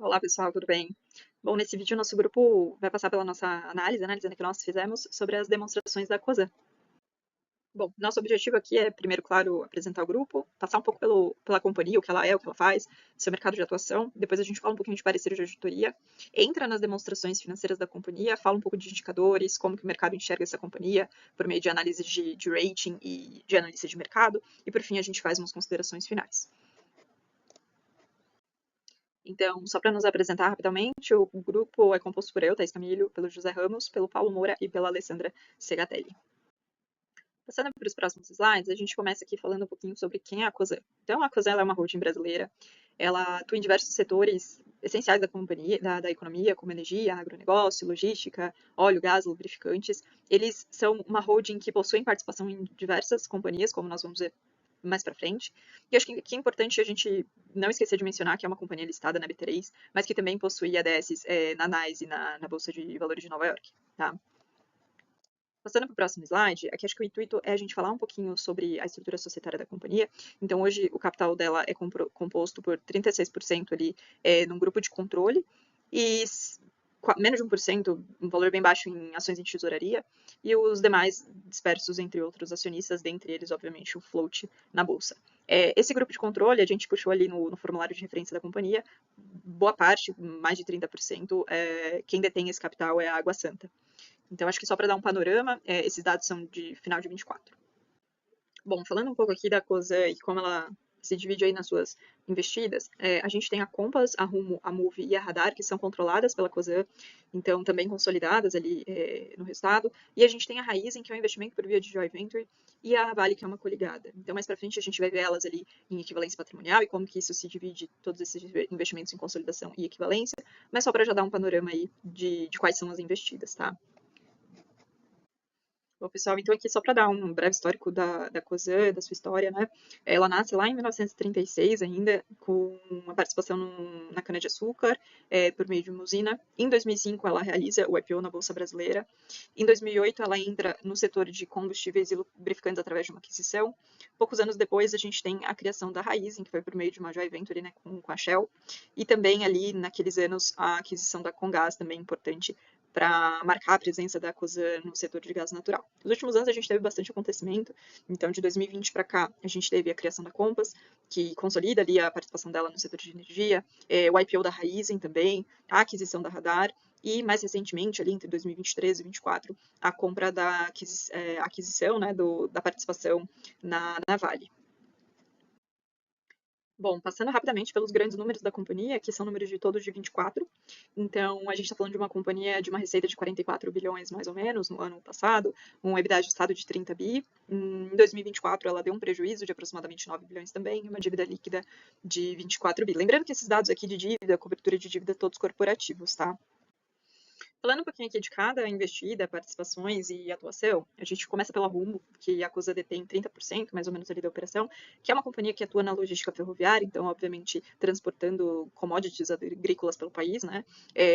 Olá, pessoal, tudo bem? Bom, nesse vídeo, nosso grupo vai passar pela nossa análise, né, que nós fizemos sobre as demonstrações da COSAN. Bom, nosso objetivo aqui é, primeiro, claro, apresentar o grupo, passar um pouco pela companhia, o que ela é, o que ela faz, seu mercado de atuação. Depois a gente fala um pouquinho de parecer de auditoria, entra nas demonstrações financeiras da companhia, fala um pouco de indicadores, como que o mercado enxerga essa companhia, por meio de análise de rating e de analista de mercado. E, por fim, a gente faz umas considerações finais. Então, só para nos apresentar rapidamente, o grupo é composto por eu, Thaís Camilho, pelo José Ramos, pelo Paulo Moura e pela Alessandra Segatelli. Passando para os próximos slides, a gente começa aqui falando um pouquinho sobre quem é a Cosan. Então, a Cosan é uma holding brasileira, ela atua em diversos setores essenciais da companhia, da economia, como energia, agronegócio, logística, óleo, gás, lubrificantes. Eles são uma holding que possui participação em diversas companhias, como nós vamos ver mais para frente. E acho que é importante a gente não esquecer de mencionar que é uma companhia listada na B3, mas que também possui ADS na NYSE, na Bolsa de Valores de Nova York. Tá? Passando para o próximo slide, aqui acho que o intuito é a gente falar um pouquinho sobre a estrutura societária da companhia. Então, hoje, o capital dela é composto por 36% ali num grupo de controle e menos de 1%, um valor bem baixo em ações em tesouraria, e os demais dispersos entre outros acionistas, dentre eles, obviamente, o float na bolsa. Esse grupo de controle, a gente puxou ali no formulário de referência da companhia, boa parte, mais de 30%, quem detém esse capital é a Água Santa. Então, acho que só para dar um panorama, esses dados são de final de 24. Bom, falando um pouco aqui da COSAN e como ela se divide aí nas suas investidas, a gente tem a Compass, a Rumo, a Move e a Radar, que são controladas pela COSAN, então também consolidadas ali no resultado, e a gente tem a Raizen, que é um investimento por via de joint venture, e a Vale, que é uma coligada. Então, mais para frente, a gente vai ver elas ali em equivalência patrimonial e como que isso se divide, todos esses investimentos em consolidação e equivalência, mas só para já dar um panorama aí de quais são as investidas, tá? Bom, pessoal, então aqui só para dar um breve histórico da COSAN, da sua história, né? Ela nasce lá em 1936 ainda, com uma participação na cana-de-açúcar, por meio de uma usina. Em 2005, ela realiza o IPO na Bolsa Brasileira. Em 2008, ela entra no setor de combustíveis e lubrificantes através de uma aquisição. Poucos anos depois, a gente tem a criação da Raízen, que foi por meio de uma joint venture, né, com a Shell. E também ali, naqueles anos, a aquisição da Comgás, também importante para marcar a presença da COSAN no setor de gás natural. Nos últimos anos a gente teve bastante acontecimento, então de 2020 para cá a gente teve a criação da Compass, que consolida ali a participação dela no setor de energia, o IPO da Raizen também, a aquisição da Radar, e mais recentemente, ali entre 2023 e 2024, a compra da aquisição, né, da participação na Vale. Bom, passando rapidamente pelos grandes números da companhia, que são números de todos de 24. Então, a gente está falando de uma companhia de uma receita de 44 bilhões, mais ou menos, no ano passado, um EBITDA ajustado de 30 bi. Em 2024, ela deu um prejuízo de aproximadamente 9 bilhões também, e uma dívida líquida de 24 bi. Lembrando que esses dados aqui de dívida, cobertura de dívida, todos corporativos, tá? Falando um pouquinho aqui de cada investida, participações e atuação, a gente começa pela Rumo, que a Cosa detém 30%, mais ou menos, ali da operação, que é uma companhia que atua na logística ferroviária, então, obviamente, transportando commodities agrícolas pelo país, né?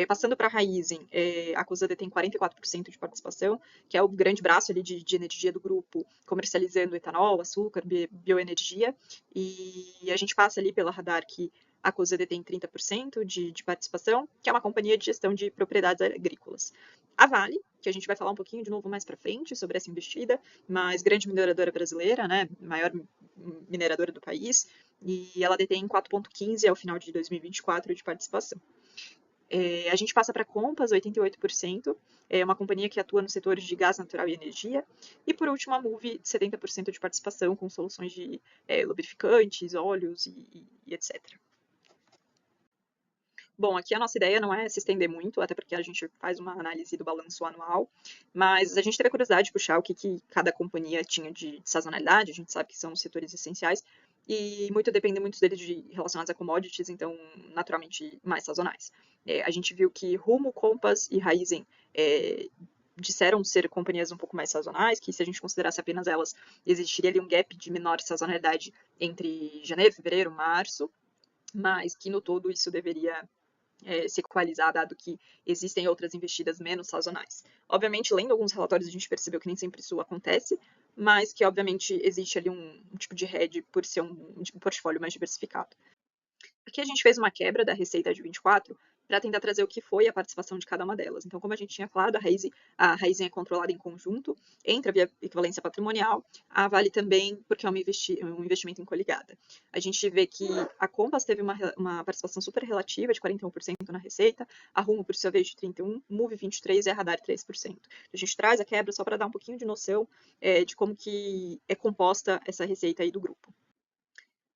Passando para a Raizen, a Cosa detém 44% de participação, que é o grande braço ali de energia do grupo, comercializando etanol, açúcar, bioenergia, e a gente passa ali pela Radar, que a COSA detém 30% de participação, que é uma companhia de gestão de propriedades agrícolas. A Vale, que a gente vai falar um pouquinho de novo mais para frente sobre essa investida, mas grande mineradora brasileira, né, maior mineradora do país, e ela detém 4,15 ao final de 2024 de participação. A gente passa para a Compass, 88%, é uma companhia que atua nos setores de gás natural e energia. E, por último, a Move, 70% de participação com soluções de lubrificantes, óleos e etc. Bom, aqui a nossa ideia não é se estender muito, até porque a gente faz uma análise do balanço anual, mas a gente teve a curiosidade de puxar o que cada companhia tinha de sazonalidade, a gente sabe que são os setores essenciais, e muito depende muito deles relacionados a commodities, então, naturalmente, mais sazonais. A gente viu que Rumo, Compass e Raizen disseram ser companhias um pouco mais sazonais, que se a gente considerasse apenas elas, existiria ali um gap de menor sazonalidade entre janeiro, fevereiro, março, mas que no todo isso deveria se equalizar, dado que existem outras investidas menos sazonais. Obviamente, lendo alguns relatórios, a gente percebeu que nem sempre isso acontece, mas que, obviamente, existe ali um tipo de hedge por ser um portfólio mais diversificado. Aqui a gente fez uma quebra da receita de 24 para tentar trazer o que foi a participação de cada uma delas. Então, como a gente tinha falado, a Raizen é controlada em conjunto, entra via equivalência patrimonial, a Vale também, porque é um investimento em coligada. A gente vê que a Compass teve uma participação super relativa, de 41% na receita, a Rumo, por sua vez, de 31%, Move 23% e a Radar 3%. A gente traz a quebra só para dar um pouquinho de noção de como que é composta essa receita aí do grupo.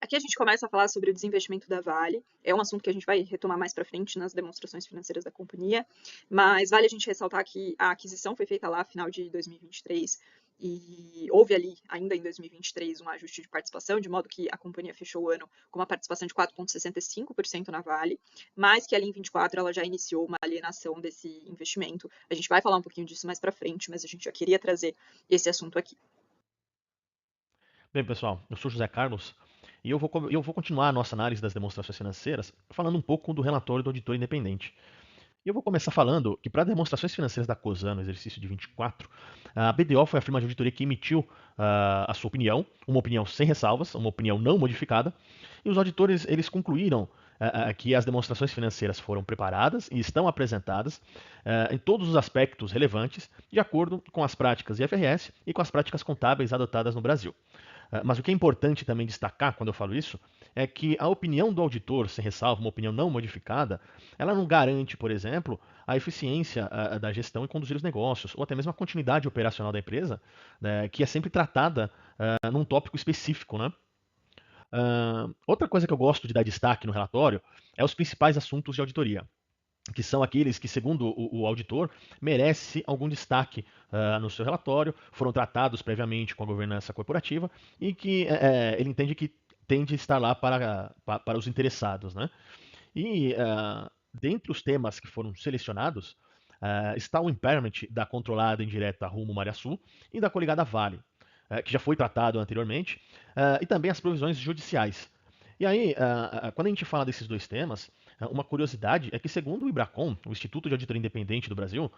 Aqui a gente começa a falar sobre o desinvestimento da Vale. É um assunto que a gente vai retomar mais para frente nas demonstrações financeiras da companhia, mas vale a gente ressaltar que a aquisição foi feita lá no final de 2023 e houve ali, ainda em 2023, um ajuste de participação, de modo que a companhia fechou o ano com uma participação de 4,65% na Vale, mas que ali em 24 ela já iniciou uma alienação desse investimento. A gente vai falar um pouquinho disso mais para frente, mas a gente já queria trazer esse assunto aqui. Bem, pessoal, eu sou José Carlos e eu vou continuar a nossa análise das demonstrações financeiras falando um pouco do relatório do auditor independente. E eu vou começar falando que para demonstrações financeiras da COSAN no exercício de 24, a BDO foi a firma de auditoria que emitiu a sua opinião, uma opinião sem ressalvas, uma opinião não modificada, e os auditores eles concluíram que as demonstrações financeiras foram preparadas e estão apresentadas em todos os aspectos relevantes, de acordo com as práticas IFRS e com as práticas contábeis adotadas no Brasil. Mas o que é importante também destacar quando eu falo isso é que a opinião do auditor, sem ressalva, uma opinião não modificada, ela não garante, por exemplo, a eficiência da gestão e conduzir os negócios, ou até mesmo a continuidade operacional da empresa, né, que é sempre tratada num tópico específico, né? Outra coisa que eu gosto de dar destaque no relatório é os principais assuntos de auditoria, que são aqueles que, segundo o auditor, merece algum destaque no seu relatório, foram tratados previamente com a governança corporativa e que ele entende que tem de estar lá para os interessados. Né? E dentre os temas que foram selecionados, está o impairment da controlada indireta Rumo Maré Sul e da coligada Vale, que já foi tratado anteriormente, e também as provisões judiciais. E aí, quando a gente fala desses dois temas, uma curiosidade é que, segundo o IBRACON, o Instituto de Auditoria Independente do Brasil,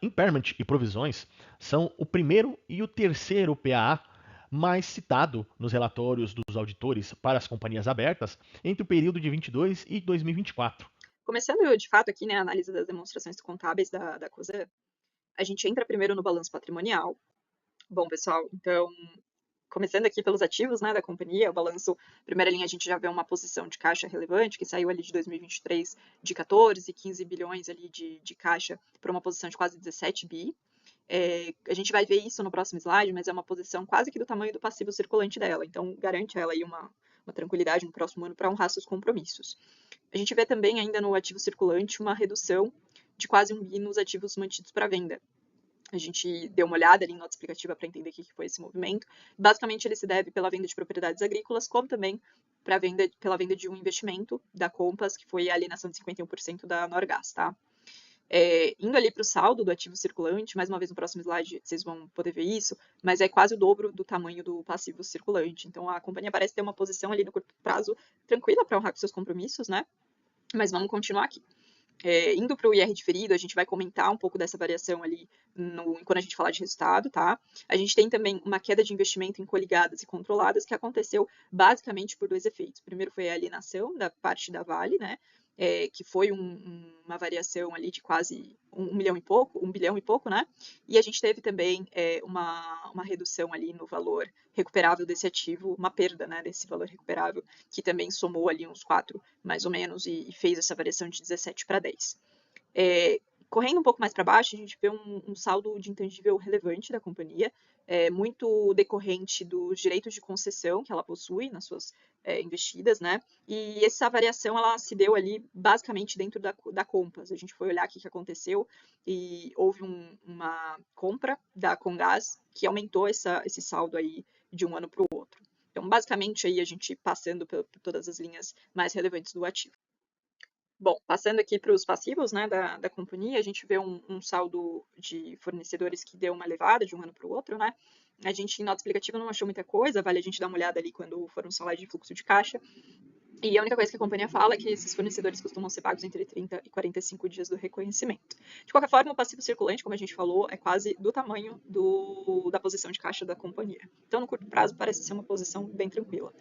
impairment e provisões são o primeiro e o terceiro PAA mais citado nos relatórios dos auditores para as companhias abertas entre o período de 22 e 2024. Começando, de fato, aqui, né, a análise das demonstrações contábeis da COSAN, a gente entra primeiro no balanço patrimonial. Bom, pessoal, então, começando aqui pelos ativos, né, da companhia, o balanço, primeira linha, a gente já vê uma posição de caixa relevante, que saiu ali de 2023 de 14, 15 bilhões ali de caixa para uma posição de quase 17 bi. A gente vai ver isso no próximo slide, mas é uma posição quase que do tamanho do passivo circulante dela, então garante ela aí uma tranquilidade no próximo ano para honrar seus compromissos. A gente vê também ainda no ativo circulante uma redução de quase 1 bi nos ativos mantidos para venda. A gente deu uma olhada ali em nota explicativa para entender o que foi esse movimento. Basicamente, ele se deve pela venda de propriedades agrícolas, como também pela venda de um investimento da Compass, que foi a alienação de 51% da Norgás, tá? Indo ali para o saldo do ativo circulante, mais uma vez no próximo slide vocês vão poder ver isso, mas é quase o dobro do tamanho do passivo circulante. Então a companhia parece ter uma posição ali no curto prazo tranquila para honrar com seus compromissos, né? Mas vamos continuar aqui. Indo para o IR diferido, a gente vai comentar um pouco dessa variação ali quando a gente falar de resultado, tá? A gente tem também uma queda de investimento em coligadas e controladas que aconteceu basicamente por dois efeitos. Primeiro foi a alienação da parte da Vale, né? Que foi uma variação ali de quase 1 bilhão e pouco, né? E a gente teve também uma redução ali no valor recuperável desse ativo, uma perda, né, desse valor recuperável, que também somou ali uns 4, mais ou menos, e fez essa variação de 17 para 10. Correndo um pouco mais para baixo, a gente vê um saldo de intangível relevante da companhia, muito decorrente dos direitos de concessão que ela possui nas suas investidas, né? E essa variação ela se deu ali basicamente dentro da Compass. A gente foi olhar o que aconteceu e houve uma compra da Comgás que aumentou esse saldo aí de um ano para o outro. Então, basicamente, aí a gente passando por todas as linhas mais relevantes do ativo. Bom, passando aqui para os passivos, né, da companhia, a gente vê um saldo de fornecedores que deu uma elevada de um ano para o outro, né? A gente, em nota explicativa, não achou muita coisa, vale a gente dar uma olhada ali quando for um slide de fluxo de caixa. E a única coisa que a companhia fala é que esses fornecedores costumam ser pagos entre 30 e 45 dias do reconhecimento. De qualquer forma, o passivo circulante, como a gente falou, é quase do tamanho da posição de caixa da companhia. Então, no curto prazo, parece ser uma posição bem tranquila.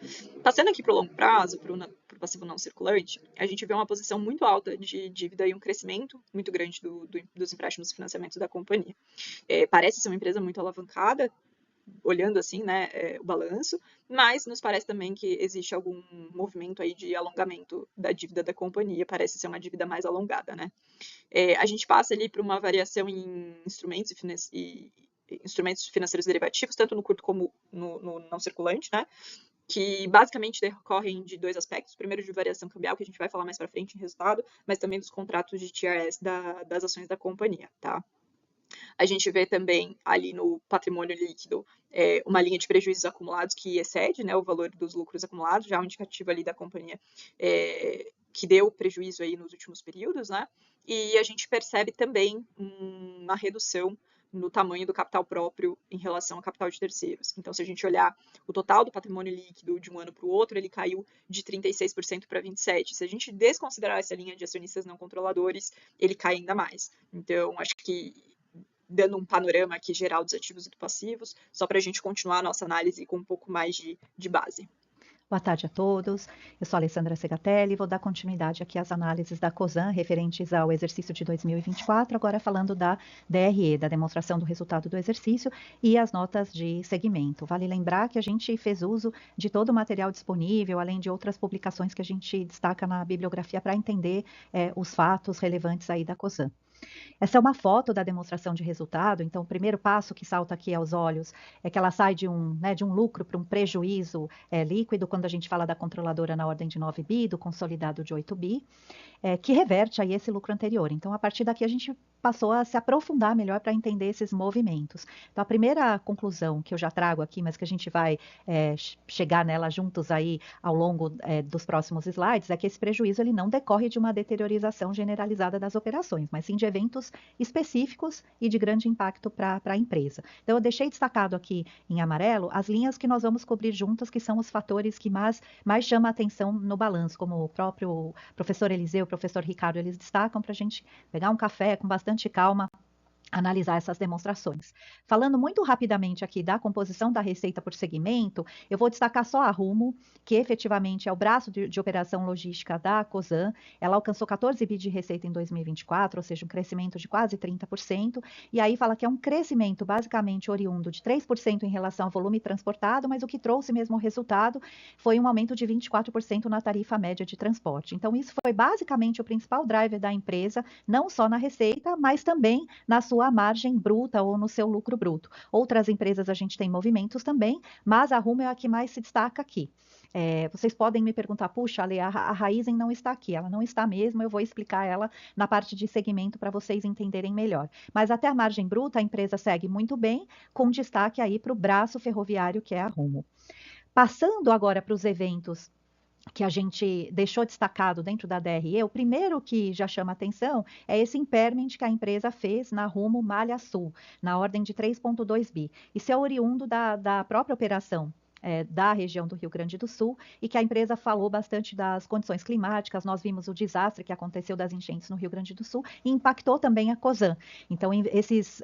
Passando aqui para o longo prazo, para o passivo não circulante, a gente vê uma posição muito alta de dívida e um crescimento muito grande dos empréstimos e financiamentos da companhia. Parece ser uma empresa muito alavancada, olhando assim, né, o balanço, mas nos parece também que existe algum movimento aí de alongamento da dívida da companhia, parece ser uma dívida mais alongada, né. A gente passa ali por uma variação em instrumentos e instrumentos financeiros derivativos, tanto no curto como no não circulante, né, que basicamente decorrem de dois aspectos. Primeiro, de variação cambial, que a gente vai falar mais para frente em resultado, mas também dos contratos de TRS das ações da companhia, tá? A gente vê também ali no patrimônio líquido uma linha de prejuízos acumulados que excede, né, o valor dos lucros acumulados, já um indicativo ali da companhia que deu prejuízo aí nos últimos períodos, né? E a gente percebe também uma redução no tamanho do capital próprio em relação ao capital de terceiros. Então, se a gente olhar o total do patrimônio líquido de um ano para o outro, ele caiu de 36% para 27%. Se a gente desconsiderar essa linha de acionistas não controladores, ele cai ainda mais. Então, acho que dando um panorama aqui geral dos ativos e dos passivos, só para a gente continuar a nossa análise com um pouco mais de base. Boa tarde a todos. Eu sou a Alessandra Segatelli e vou dar continuidade aqui às análises da COSAN referentes ao exercício de 2024, agora falando da DRE, da demonstração do resultado do exercício e as notas de segmento. Vale lembrar que a gente fez uso de todo o material disponível, além de outras publicações que a gente destaca na bibliografia para entender os fatos relevantes aí da COSAN. Essa é uma foto da demonstração de resultado, então o primeiro passo que salta aqui aos olhos é que ela sai de um lucro para um prejuízo líquido, quando a gente fala da controladora na ordem de 9 bi, do consolidado de 8 bi, que reverte aí esse lucro anterior. Então, a partir daqui, a gente passou a se aprofundar melhor para entender esses movimentos. Então, a primeira conclusão que eu já trago aqui, mas que a gente vai chegar nela juntos aí ao longo dos próximos slides, é que esse prejuízo ele não decorre de uma deteriorização generalizada das operações, mas sim de eventos específicos e de grande impacto para a empresa. Então, eu deixei destacado aqui em amarelo as linhas que nós vamos cobrir juntas, que são os fatores que mais chamam a atenção no balanço, como o próprio professor Eliseu, o professor Ricardo, eles destacam para a gente pegar um café com bastante calma, analisar essas demonstrações. Falando muito rapidamente aqui da composição da receita por segmento, eu vou destacar só a Rumo, que efetivamente é o braço de operação logística da COSAN. Ela alcançou 14 bi de receita em 2024, ou seja, um crescimento de quase 30%, e aí fala que é um crescimento basicamente oriundo de 3% em relação ao volume transportado, mas o que trouxe mesmo o resultado foi um aumento de 24% na tarifa média de transporte. Então, isso foi basicamente o principal driver da empresa, não só na receita, mas também na sua margem bruta ou no seu lucro bruto. Outras empresas a gente tem movimentos também, mas a Rumo é a que mais se destaca aqui. Vocês podem me perguntar, puxa, Ale, a Raizen não está aqui. Ela não está mesmo, eu vou explicar ela na parte de segmento para vocês entenderem melhor. Mas até a margem bruta, a empresa segue muito bem, com destaque aí para o braço ferroviário, que é a Rumo. Passando agora para os eventos que a gente deixou destacado dentro da DRE, o primeiro que já chama atenção é esse impairment que a empresa fez na Rumo Malha Sul, na ordem de 3,2 bi. Isso é oriundo da própria operação da região do Rio Grande do Sul, e que a empresa falou bastante das condições climáticas. Nós vimos o desastre que aconteceu das enchentes no Rio Grande do Sul e impactou também a COSAN. Então, esses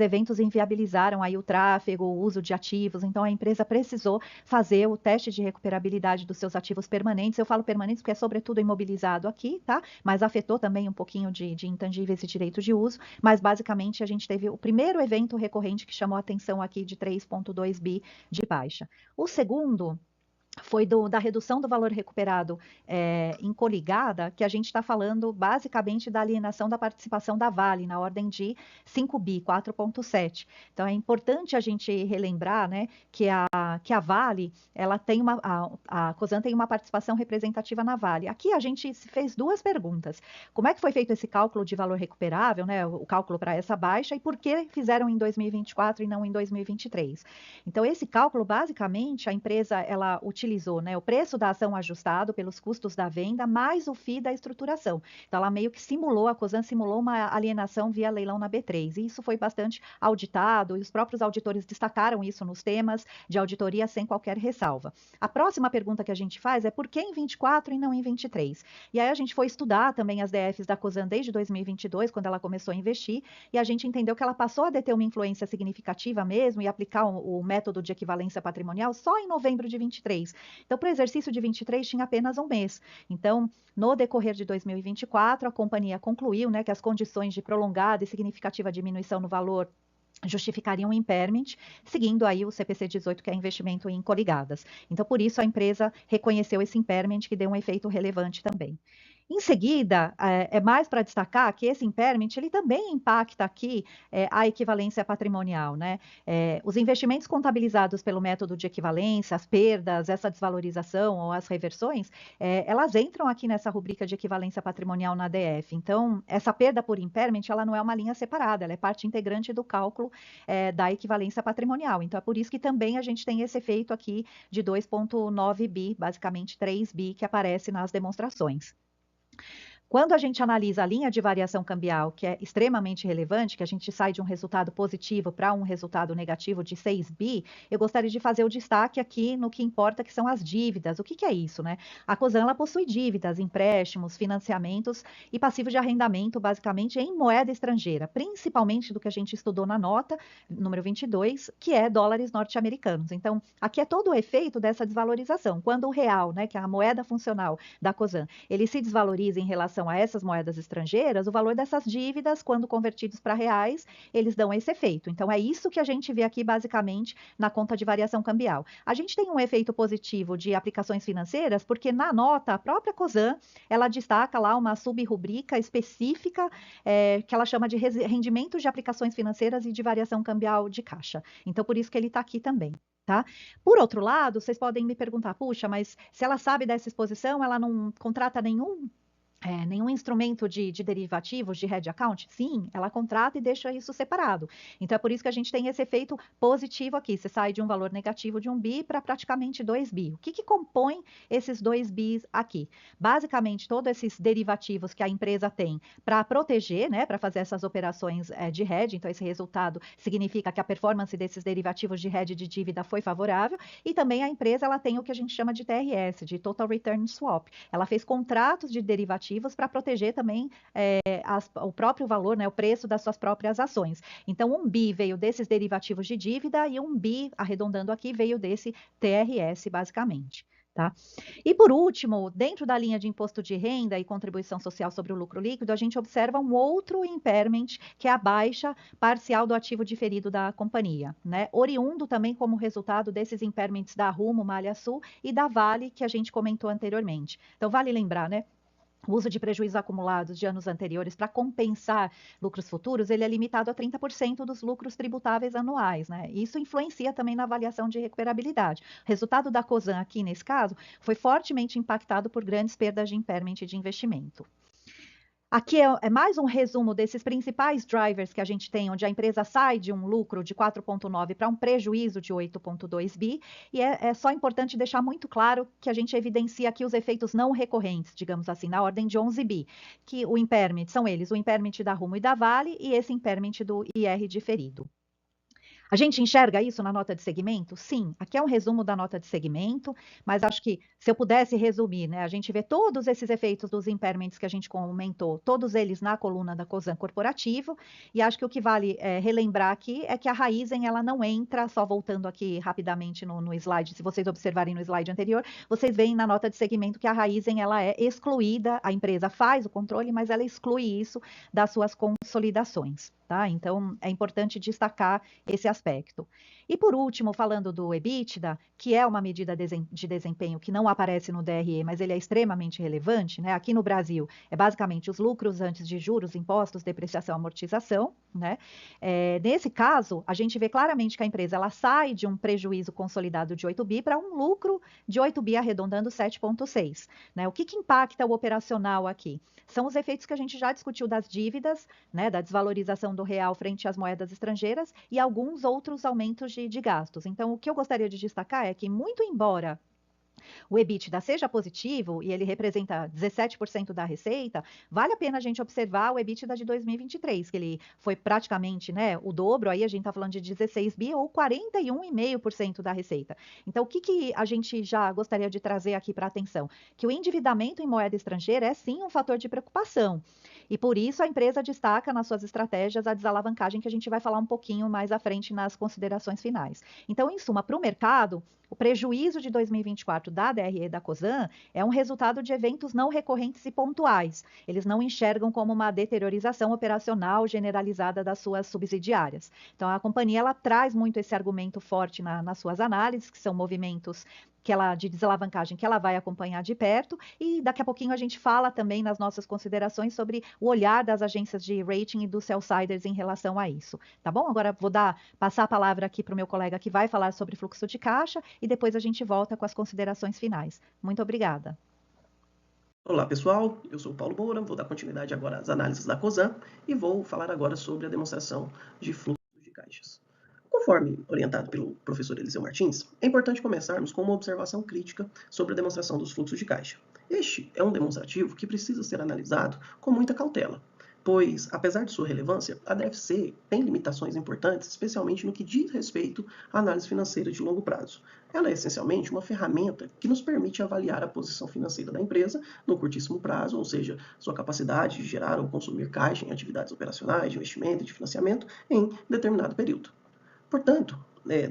eventos inviabilizaram aí o tráfego, o uso de ativos. Então, a empresa precisou fazer o teste de recuperabilidade dos seus ativos permanentes. Eu falo permanentes porque é sobretudo imobilizado aqui, tá? Mas afetou também um pouquinho de intangíveis e direito de uso. Mas, basicamente, a gente teve o primeiro evento recorrente que chamou a atenção aqui de 3,2 bi de baixa. O segundo foi da redução do valor recuperado em coligada, que a gente está falando basicamente da alienação da participação da Vale, na ordem de 5 bi, 4,7. Então, é importante a gente relembrar, né, que a Vale, ela tem a COSAN tem uma participação representativa na Vale. Aqui a gente fez duas perguntas. Como é que foi feito esse cálculo de valor recuperável, né, o cálculo para essa baixa, e por que fizeram em 2024 e não em 2023? Então, esse cálculo, basicamente, a empresa, ela utiliza utilizou, né, o preço da ação ajustado pelos custos da venda, mais o FII da estruturação. Então, ela meio que simulou, a Cosan simulou uma alienação via leilão na B3, e isso foi bastante auditado, e os próprios auditores destacaram isso nos temas de auditoria sem qualquer ressalva. A próxima pergunta que a gente faz é por que em 24 e não em 23? E aí a gente foi estudar também as DFs da Cosan desde 2022, quando ela começou a investir, e a gente entendeu que ela passou a ter uma influência significativa mesmo e aplicar o método de equivalência patrimonial só em novembro de 23. Então, para o exercício de 23 tinha apenas um mês. Então, no decorrer de 2024, a companhia concluiu, né, que as condições de prolongada e significativa diminuição no valor justificariam um impairment, seguindo aí o CPC 18, que é investimento em coligadas. Então, por isso, a empresa reconheceu esse impairment, que deu um efeito relevante também. Em seguida, é mais para destacar que esse impairment, ele também impacta aqui a equivalência patrimonial, né? Os investimentos contabilizados pelo método de equivalência, as perdas, essa desvalorização ou as reversões, elas entram aqui nessa rubrica de equivalência patrimonial na DF. Então, essa perda por impairment, ela não é uma linha separada, ela é parte integrante do cálculo da equivalência patrimonial. Então, é por isso que também a gente tem esse efeito aqui de 2,9 bi, basicamente 3 bi, que aparece nas demonstrações. Quando a gente analisa a linha de variação cambial, que é extremamente relevante, que a gente sai de um resultado positivo para um resultado negativo de 6 bi, eu gostaria de fazer o destaque aqui no que importa, que são as dívidas. O que é isso, né? A Cosan, ela possui dívidas, empréstimos, financiamentos e passivos de arrendamento, basicamente em moeda estrangeira, principalmente do que a gente estudou na nota, número 22, que é dólares norte-americanos. Então, aqui é todo o efeito dessa desvalorização. Quando o real, né, que é a moeda funcional da Cosan, ele se desvaloriza em relação a essas moedas estrangeiras, o valor dessas dívidas, quando convertidos para reais, eles dão esse efeito. Então, é isso que a gente vê aqui, basicamente, na conta de variação cambial. A gente tem um efeito positivo de aplicações financeiras, porque na nota, a própria Cosan, ela destaca lá uma subrubrica específica, que ela chama de rendimentos de aplicações financeiras e de variação cambial de caixa. Então, por isso que ele está aqui também. Tá? Por outro lado, vocês podem me perguntar, puxa, mas se ela sabe dessa exposição, ela não contrata nenhum instrumento de derivativos, de hedge account? Sim, ela contrata e deixa isso separado. Então, é por isso que a gente tem esse efeito positivo aqui. Você sai de um valor negativo de 1 bi para praticamente 2 bi. O que compõe esses 2 bis aqui? Basicamente, todos esses derivativos que a empresa tem para proteger, né, para fazer essas operações de hedge. Então, esse resultado significa que a performance desses derivativos de hedge de dívida foi favorável. E também a empresa, ela tem o que a gente chama de TRS, de Total Return Swap. Ela fez contratos de derivativos para proteger também o próprio valor, né, o preço das suas próprias ações. Então, 1 bi veio desses derivativos de dívida e 1 bi, arredondando aqui, veio desse TRS, basicamente. Tá? E por último, dentro da linha de imposto de renda e contribuição social sobre o lucro líquido, a gente observa um outro impairment, que é a baixa parcial do ativo diferido da companhia, né? Oriundo também como resultado desses impairments da Rumo, Malha Sul e da Vale, que a gente comentou anteriormente. Então, vale lembrar, né? O uso de prejuízos acumulados de anos anteriores para compensar lucros futuros, ele é limitado a 30% dos lucros tributáveis anuais, né? Isso influencia também na avaliação de recuperabilidade. O resultado da Cosan aqui, nesse caso, foi fortemente impactado por grandes perdas de impairment de investimento. Aqui é mais um resumo desses principais drivers que a gente tem, onde a empresa sai de um lucro de 4,9 para um prejuízo de 8,2 bi, e é só importante deixar muito claro que a gente evidencia aqui os efeitos não recorrentes, digamos assim, na ordem de 11 bi, que o impairment são eles, o impairment da Rumo e da Vale e esse impairment do IR diferido. A gente enxerga isso na nota de segmento? Sim, aqui é um resumo da nota de segmento, mas acho que se eu pudesse resumir, né, a gente vê todos esses efeitos dos impairments que a gente comentou, todos eles na coluna da Cosan Corporativo, e acho que o que vale relembrar aqui é que a Raízen, ela não entra, só voltando aqui rapidamente no slide, se vocês observarem no slide anterior, vocês veem na nota de segmento que a Raízen, ela é excluída, a empresa faz o controle, mas ela exclui isso das suas consolidações. Tá? Então, é importante destacar esse aspecto. E por último, falando do EBITDA, que é uma medida de desempenho que não aparece no DRE, mas ele é extremamente relevante, né? Aqui no Brasil, é basicamente os lucros antes de juros, impostos, depreciação, amortização, né? Nesse caso, a gente vê claramente que a empresa ela sai de um prejuízo consolidado de 8 bi para um lucro de 8 bi arredondando 7,6. Né? O que impacta o operacional aqui? São os efeitos que a gente já discutiu das dívidas, né? Da desvalorização do real frente às moedas estrangeiras e alguns outros aumentos de gastos. Então, o que eu gostaria de destacar é que, muito embora o EBITDA seja positivo e ele representa 17% da receita, vale a pena a gente observar o EBITDA de 2023, que ele foi praticamente, né, o dobro, aí a gente está falando de 16 bi ou 41,5% da receita. Então, o que a gente já gostaria de trazer aqui para atenção? Que o endividamento em moeda estrangeira é sim um fator de preocupação. E por isso a empresa destaca nas suas estratégias a desalavancagem, que a gente vai falar um pouquinho mais à frente nas considerações finais. Então, em suma, para o mercado, o prejuízo de 2024 da DRE da Cosan é um resultado de eventos não recorrentes e pontuais. Eles não enxergam como uma deteriorização operacional generalizada das suas subsidiárias. Então, a companhia ela traz muito esse argumento forte nas suas análises, que são movimentos de desalavancagem que ela vai acompanhar de perto, e daqui a pouquinho a gente fala também nas nossas considerações sobre o olhar das agências de rating e dos sell-siders em relação a isso, tá bom? Agora vou passar a palavra aqui para o meu colega que vai falar sobre fluxo de caixa e depois a gente volta com as considerações finais. Muito obrigada. Olá pessoal, eu sou o Paulo Moura, vou dar continuidade agora às análises da Cosan e vou falar agora sobre a demonstração de fluxos de caixas. Conforme orientado pelo professor Eliseu Martins, é importante começarmos com uma observação crítica sobre a demonstração dos fluxos de caixa. Este é um demonstrativo que precisa ser analisado com muita cautela, pois, apesar de sua relevância, a DFC tem limitações importantes, especialmente no que diz respeito à análise financeira de longo prazo. Ela é essencialmente uma ferramenta que nos permite avaliar a posição financeira da empresa no curtíssimo prazo, ou seja, sua capacidade de gerar ou consumir caixa em atividades operacionais, de investimento e de financiamento em determinado período. Portanto,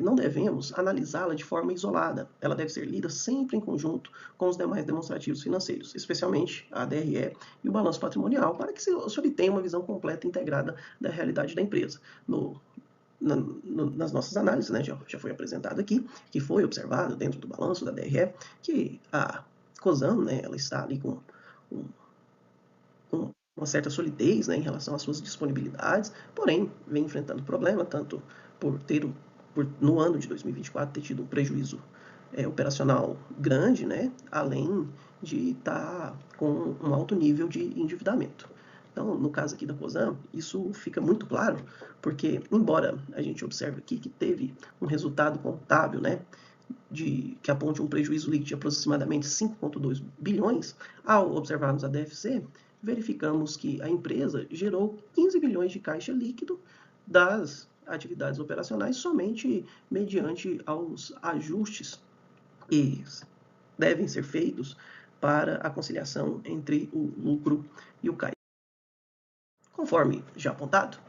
não devemos analisá-la de forma isolada. Ela deve ser lida sempre em conjunto com os demais demonstrativos financeiros, especialmente a DRE e o balanço patrimonial, para que se obtenha uma visão completa e integrada da realidade da empresa. Nas nossas análises, né, já foi apresentado aqui, que foi observado dentro do balanço da DRE, que a Cosan, né, ela está ali com uma certa solidez, né, em relação às suas disponibilidades, porém vem enfrentando problema, tanto no ano de 2024 ter tido um prejuízo operacional grande, né, além de estar com um alto nível de endividamento. Então, no caso aqui da Cosan, isso fica muito claro, porque embora a gente observe aqui que teve um resultado contábil, né, que aponte um prejuízo líquido de aproximadamente 5,2 bilhões, ao observarmos a DFC, verificamos que a empresa gerou 15 bilhões de caixa líquido das atividades operacionais somente mediante aos ajustes que devem ser feitos para a conciliação entre o lucro e o caixa. Conforme já apontado,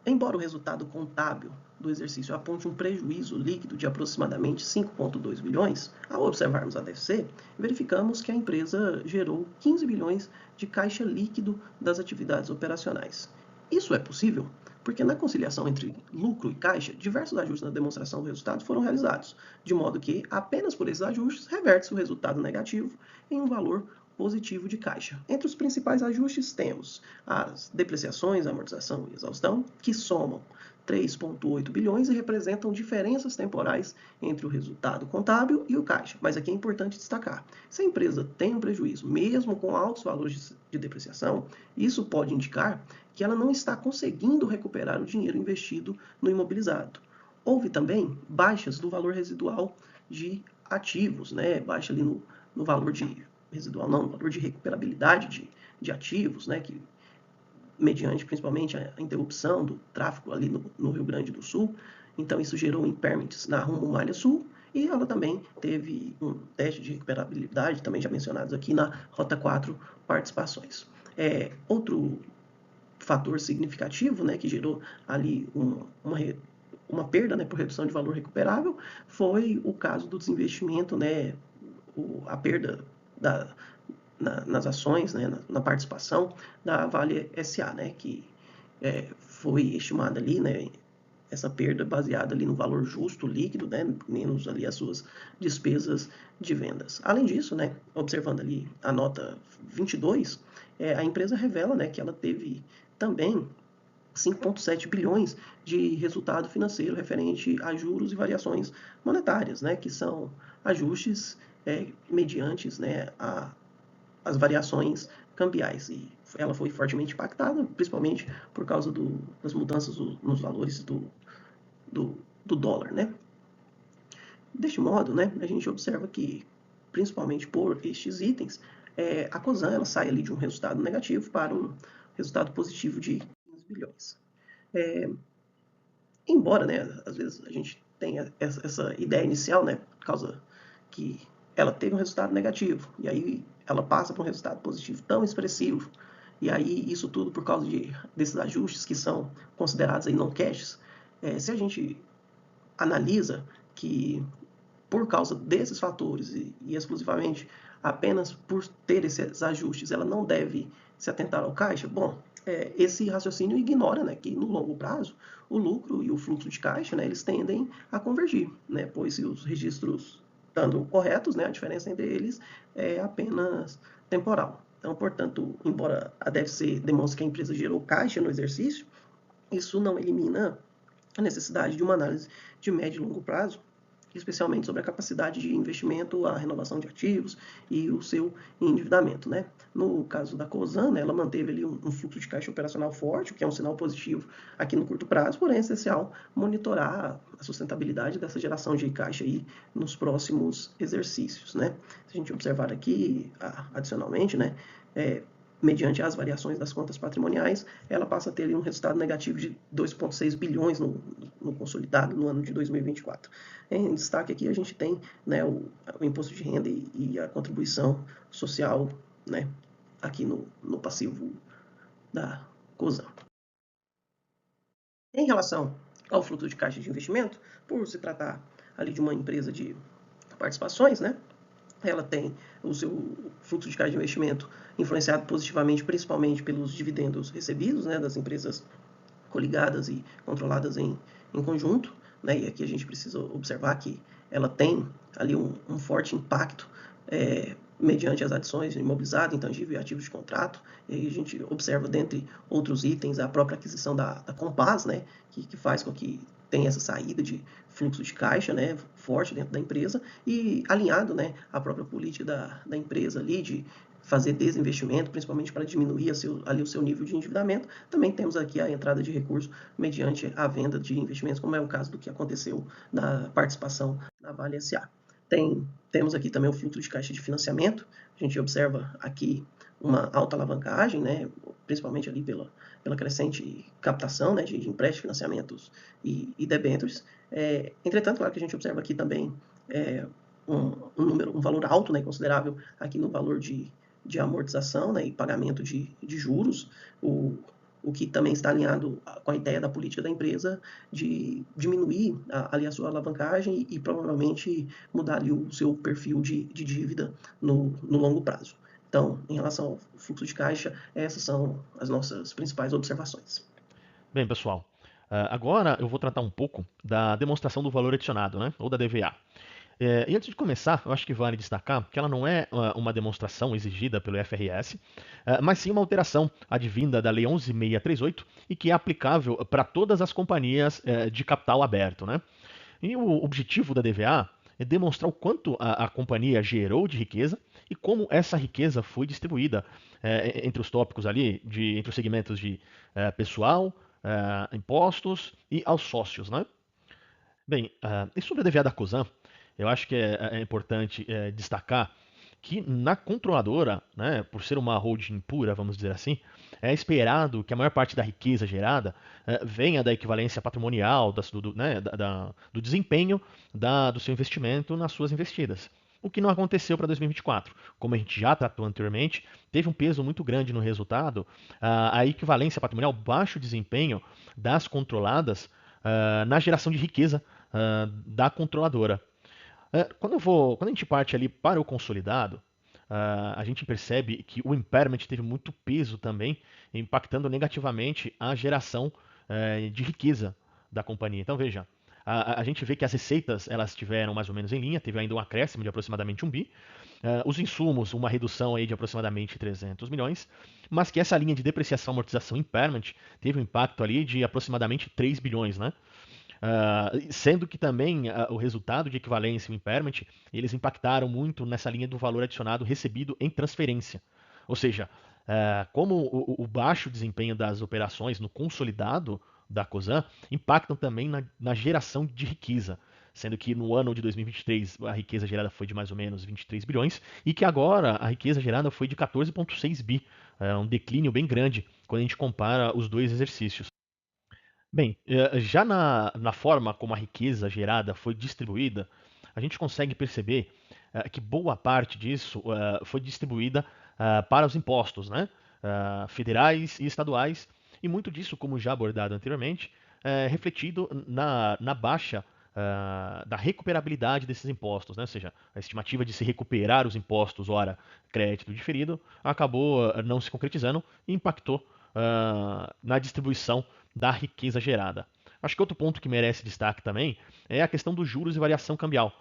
embora o resultado contábil do exercício aponte um prejuízo líquido de aproximadamente 5,2 bilhões, ao observarmos a DFC, verificamos que a empresa gerou 15 bilhões de caixa líquido das atividades operacionais. Isso é possível porque na conciliação entre lucro e caixa, diversos ajustes na demonstração do resultado foram realizados, de modo que, apenas por esses ajustes, reverte-se o resultado negativo em um valor positivo de caixa. Entre os principais ajustes temos as depreciações, amortização e exaustão, que somam 3,8 bilhões e representam diferenças temporais entre o resultado contábil e o caixa. Mas aqui é importante destacar, se a empresa tem um prejuízo, mesmo com altos valores de depreciação, isso pode indicar que ela não está conseguindo recuperar o dinheiro investido no imobilizado. Houve também baixas do valor residual de ativos, né? Baixa ali no valor de residual, não, no valor de recuperabilidade de ativos, né? Que mediante principalmente a interrupção do tráfego ali no Rio Grande do Sul. Então, isso gerou impairments na Rumo Malha Sul, e ela também teve um teste de recuperabilidade, também já mencionados aqui, na Rota 4 Participações. Outro fator significativo, né, que gerou ali uma perda, né, por redução de valor recuperável, foi o caso do desinvestimento, né, a perda nas ações, né, na participação da Vale SA, né, que foi estimada ali, né, essa perda baseada ali no valor justo líquido, né, menos ali as suas despesas de vendas. Além disso, né, observando ali a nota 22, a empresa revela, né, que ela teve também 5,7 bilhões de resultado financeiro referente a juros e variações monetárias, né, que são ajustes mediantes, né, as variações cambiais. E ela foi fortemente impactada, principalmente por causa das mudanças nos valores do dólar, né? Deste modo, né, a gente observa que principalmente por estes itens, a Cosan ela sai ali de um resultado negativo para um resultado positivo de 15 bilhões. Embora, né, às vezes a gente tenha essa ideia inicial, né, por causa que ela teve um resultado negativo, e aí ela passa para um resultado positivo tão expressivo, e aí isso tudo por causa desses ajustes que são considerados aí non-cash. Se a gente analisa que por causa desses fatores e exclusivamente apenas por ter esses ajustes, ela não deve se atentar ao caixa, bom, esse raciocínio ignora, né, que no longo prazo o lucro e o fluxo de caixa, né, eles tendem a convergir, né, pois se os registros estando corretos, né, a diferença entre eles é apenas temporal. Então, portanto, embora a DFC demonstre que a empresa gerou caixa no exercício, isso não elimina a necessidade de uma análise de médio e longo prazo, especialmente sobre a capacidade de investimento, a renovação de ativos e o seu endividamento, né? No caso da Cosan, né, ela manteve ali um fluxo de caixa operacional forte, o que é um sinal positivo aqui no curto prazo, porém é essencial monitorar a sustentabilidade dessa geração de caixa aí nos próximos exercícios, né? Se a gente observar aqui, adicionalmente, né, mediante as variações das contas patrimoniais, ela passa a ter ali um resultado negativo de 2,6 bilhões no consolidado no ano de 2024. Em destaque aqui a gente tem, né, o imposto de renda e a contribuição social, né, aqui no passivo da Cosan. Em relação ao fluxo de caixa de investimento, por se tratar ali de uma empresa de participações, né, ela tem o seu fluxo de caixa de investimento influenciado positivamente, principalmente pelos dividendos recebidos, né, das empresas coligadas e controladas em conjunto, né, e aqui a gente precisa observar que ela tem ali um forte impacto mediante as adições de imobilizado, intangível e ativos de contrato. E aí a gente observa, dentre outros itens, a própria aquisição da Compás, né, que faz com que tenha essa saída de fluxo de caixa, né, forte dentro da empresa e alinhado, né, à própria política da empresa ali de fazer desinvestimento, principalmente para diminuir ali o seu nível de endividamento. Também temos aqui a entrada de recursos mediante a venda de investimentos, como é o caso do que aconteceu na participação na Vale S.A. Temos aqui também o fluxo de caixa de financiamento. A gente observa aqui uma alta alavancagem, né, principalmente ali pela crescente captação, né, de empréstimos, financiamentos e debêntures. Entretanto, claro que a gente observa aqui também um valor alto, né, considerável aqui no valor de amortização, né, e pagamento de juros, o que também está alinhado com a ideia da política da empresa de diminuir ali a sua alavancagem e provavelmente mudar ali o seu perfil de dívida no longo prazo. Então, em relação ao fluxo de caixa, essas são as nossas principais observações. Bem, pessoal, agora eu vou tratar um pouco da demonstração do valor adicionado, né, ou da DVA. E antes de começar, eu acho que vale destacar que ela não é uma demonstração exigida pelo IFRS, mas sim uma alteração advinda da Lei 11.638 e que é aplicável para todas as companhias de capital aberto, né? E o objetivo da DVA é demonstrar o quanto a companhia gerou de riqueza e como essa riqueza foi distribuída entre os tópicos ali, entre os segmentos de pessoal, impostos e aos sócios, né? Bem, e sobre a DVA da Cosan, eu acho que é importante destacar que na controladora, né, por ser uma holding pura, vamos dizer assim, é esperado que a maior parte da riqueza gerada venha da equivalência patrimonial, do desempenho do seu investimento nas suas investidas. O que não aconteceu para 2024. Como a gente já tratou anteriormente, teve um peso muito grande no resultado a equivalência patrimonial, baixo desempenho das controladas na geração de riqueza da controladora. Quando a gente parte ali para o consolidado, a gente percebe que o impairment teve muito peso também, impactando negativamente a geração de riqueza da companhia. Então veja, a gente vê que as receitas elas estiveram mais ou menos em linha, teve ainda um acréscimo de aproximadamente 1 bi, os insumos, uma redução aí de aproximadamente 300 milhões, mas que essa linha de depreciação, amortização e impairment teve um impacto ali de aproximadamente 3 bilhões, né? Sendo que também o resultado de equivalência e o impairment, eles impactaram muito nessa linha do valor adicionado recebido em transferência. Ou seja, como o baixo desempenho das operações no consolidado da Cosan impactam também na geração de riqueza. sendo que no ano de 2023 a riqueza gerada foi de mais ou menos 23 bilhões, e que agora a riqueza gerada foi de 14,6 bi, um declínio bem grande quando a gente compara os dois exercícios. Bem, já na forma como a riqueza gerada foi distribuída, a gente consegue perceber que boa parte disso foi distribuída para os impostos, né? Federais e estaduais, e muito disso, como já abordado anteriormente, refletido na baixa da recuperabilidade desses impostos, né? Ou seja, a estimativa de se recuperar os impostos, ora crédito diferido, acabou não se concretizando e impactou na distribuição da riqueza gerada. Acho que outro ponto que merece destaque também é a questão dos juros e variação cambial,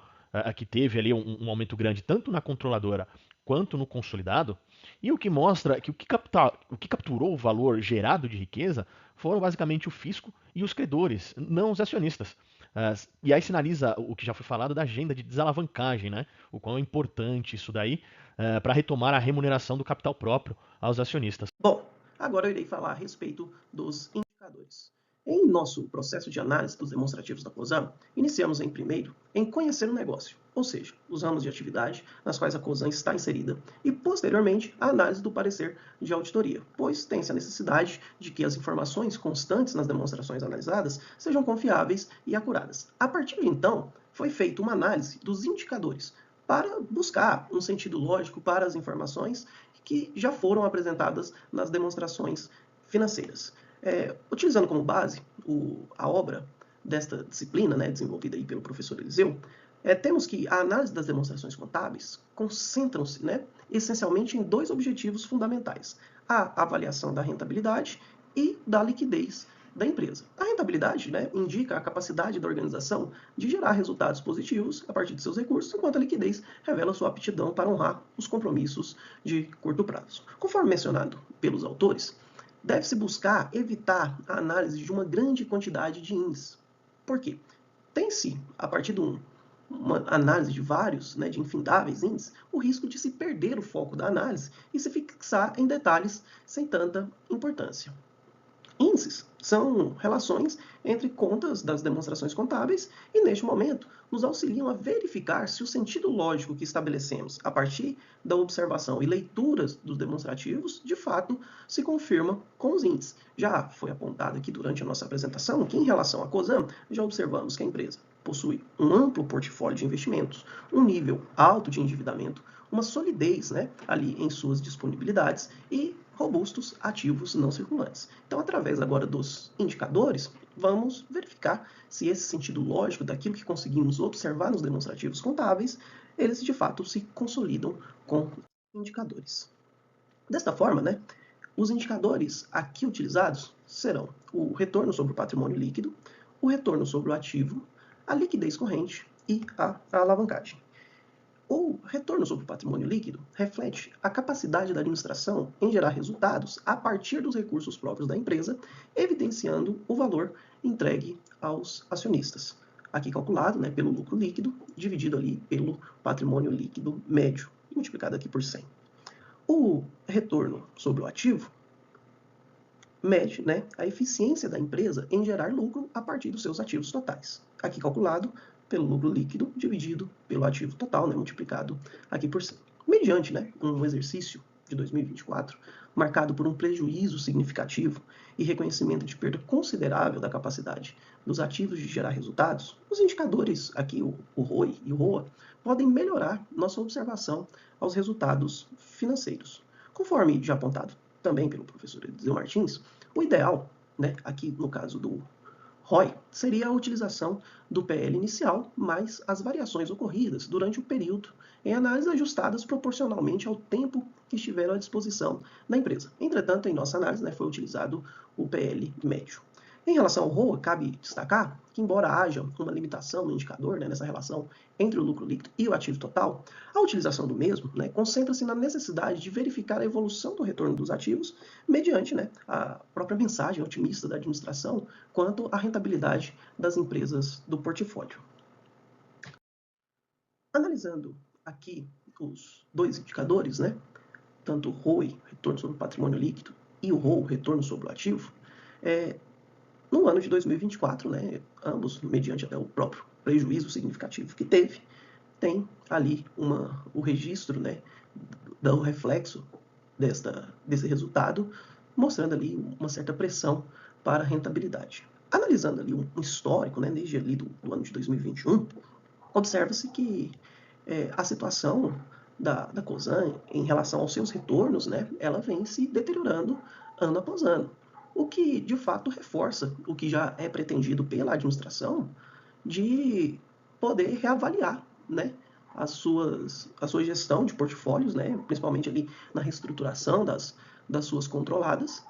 que teve ali um aumento grande tanto na controladora quanto no consolidado, e o que mostra que o que capturou o valor gerado de riqueza foram basicamente o fisco e os credores, não os acionistas. E aí sinaliza o que já foi falado da agenda de desalavancagem, né? O quão é importante isso daí para retomar a remuneração do capital próprio aos acionistas. Bom, agora eu irei falar a respeito dos indicadores. Em nosso processo de análise dos demonstrativos da COSAN, iniciamos primeiro em conhecer o negócio, ou seja, os ramos de atividade nas quais a COSAN está inserida, e posteriormente a análise do parecer de auditoria, pois tem-se a necessidade de que as informações constantes nas demonstrações analisadas sejam confiáveis e acuradas. A partir de então, foi feita uma análise dos indicadores para buscar um sentido lógico para as informações que já foram apresentadas nas demonstrações financeiras. Utilizando como base a obra desta disciplina, né, desenvolvida aí pelo professor Eliseu, temos que a análise das demonstrações contábeis concentram-se, né, essencialmente em dois objetivos fundamentais: a avaliação da rentabilidade e da liquidez da empresa. A rentabilidade, né, indica a capacidade da organização de gerar resultados positivos a partir de seus recursos, enquanto a liquidez revela sua aptidão para honrar os compromissos de curto prazo. Conforme mencionado pelos autores, deve-se buscar evitar a análise de uma grande quantidade de índices. Por quê? Tem-se, a partir de uma análise de vários, né, de infindáveis índices, o risco de se perder o foco da análise e se fixar em detalhes sem tanta importância. Índices são relações entre contas das demonstrações contábeis e, neste momento, nos auxiliam a verificar se o sentido lógico que estabelecemos a partir da observação e leituras dos demonstrativos, de fato, se confirma com os índices. Já foi apontado aqui durante a nossa apresentação que, em relação à COSAN, já observamos que a empresa possui um amplo portfólio de investimentos, um nível alto de endividamento, uma solidez, né, ali em suas disponibilidades e robustos ativos não circulantes. Então, através agora dos indicadores, vamos verificar se esse sentido lógico daquilo que conseguimos observar nos demonstrativos contábeis, eles de fato se consolidam com indicadores. Desta forma, né, os indicadores aqui utilizados serão o retorno sobre o patrimônio líquido, o retorno sobre o ativo, a liquidez corrente e a alavancagem. O retorno sobre o patrimônio líquido reflete a capacidade da administração em gerar resultados a partir dos recursos próprios da empresa, evidenciando o valor entregue aos acionistas. Aqui calculado, né, pelo lucro líquido, dividido ali pelo patrimônio líquido médio, multiplicado aqui por 100. O retorno sobre o ativo mede, né, a eficiência da empresa em gerar lucro a partir dos seus ativos totais. Aqui calculado pelo lucro líquido dividido pelo ativo total, né, multiplicado aqui por 100. Mediante, né, um exercício de 2024 marcado por um prejuízo significativo e reconhecimento de perda considerável da capacidade dos ativos de gerar resultados, os indicadores aqui, o ROI e o ROA, podem melhorar nossa observação aos resultados financeiros. Conforme já apontado também pelo professor Eliseu Martins, o ideal, né, aqui no caso do ROI, seria a utilização do PL inicial mais as variações ocorridas durante o período em análise ajustadas proporcionalmente ao tempo que estiveram à disposição da empresa. Entretanto, em nossa análise, né, foi utilizado o PL médio. Em relação ao ROA, cabe destacar que, embora haja uma limitação no indicador, né, nessa relação entre o lucro líquido e o ativo total, a utilização do mesmo, né, concentra-se na necessidade de verificar a evolução do retorno dos ativos mediante, né, a própria mensagem otimista da administração quanto à rentabilidade das empresas do portfólio. Analisando aqui os dois indicadores, né, tanto o ROI, retorno sobre o patrimônio líquido, e o ROA, retorno sobre o ativo, no ano de 2024, né, ambos mediante até o próprio prejuízo significativo que teve, tem ali o registro, né, do reflexo desse resultado, mostrando ali uma certa pressão para a rentabilidade. Analisando ali um histórico, né, desde ali do ano de 2021, observa-se que a situação da Cosan em relação aos seus retornos, né, ela vem se deteriorando ano após ano, o que de fato reforça o que já é pretendido pela administração de poder reavaliar, né, a sua gestão de portfólios, né, principalmente ali na reestruturação das suas controladas,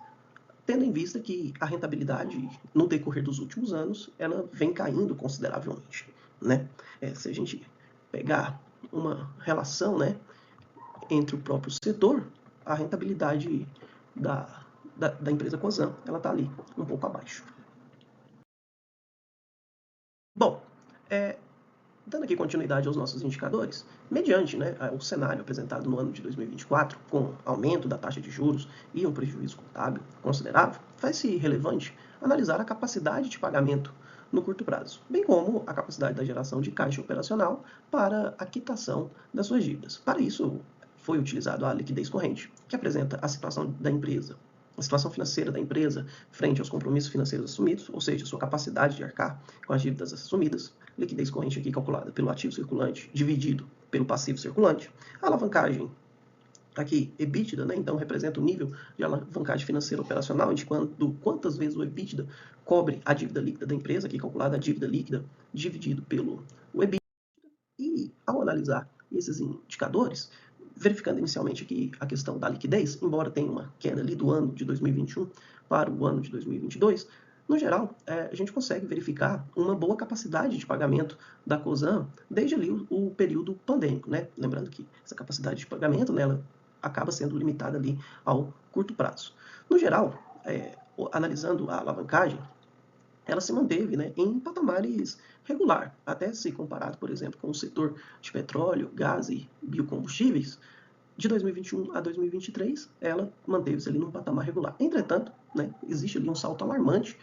tendo em vista que a rentabilidade no decorrer dos últimos anos ela vem caindo consideravelmente, né? Se a gente pegar uma relação, né, entre o próprio setor, a rentabilidade da empresa Cosan ela está ali um pouco abaixo. Bom, dando aqui continuidade aos nossos indicadores, mediante, né, o cenário apresentado no ano de 2024, com aumento da taxa de juros e um prejuízo contábil considerável, faz-se relevante analisar a capacidade de pagamento no curto prazo, bem como a capacidade da geração de caixa operacional para a quitação das suas dívidas. Para isso, foi utilizado a liquidez corrente, que apresenta a situação da empresa, a situação financeira da empresa frente aos compromissos financeiros assumidos, ou seja, sua capacidade de arcar com as dívidas assumidas, liquidez corrente aqui calculada pelo ativo circulante dividido pelo passivo circulante, a alavancagem aqui, EBITDA, né, então representa o nível de alavancagem financeira operacional, indicando quantas vezes o EBITDA cobre a dívida líquida da empresa, aqui calculada a dívida líquida dividido pelo EBITDA, e ao analisar esses indicadores, verificando inicialmente aqui a questão da liquidez, embora tenha uma queda ali do ano de 2021 para o ano de 2022, no geral, a gente consegue verificar uma boa capacidade de pagamento da Cosan desde ali o período pandêmico, né? Lembrando que essa capacidade de pagamento, né, ela acaba sendo limitada ali ao curto prazo. No geral, analisando a alavancagem, ela se manteve, né, em patamares regular, até se comparado, por exemplo, com o setor de petróleo, gás e biocombustíveis, de 2021 a 2023, ela manteve-se ali num patamar regular. Entretanto, né, existe ali um salto alarmante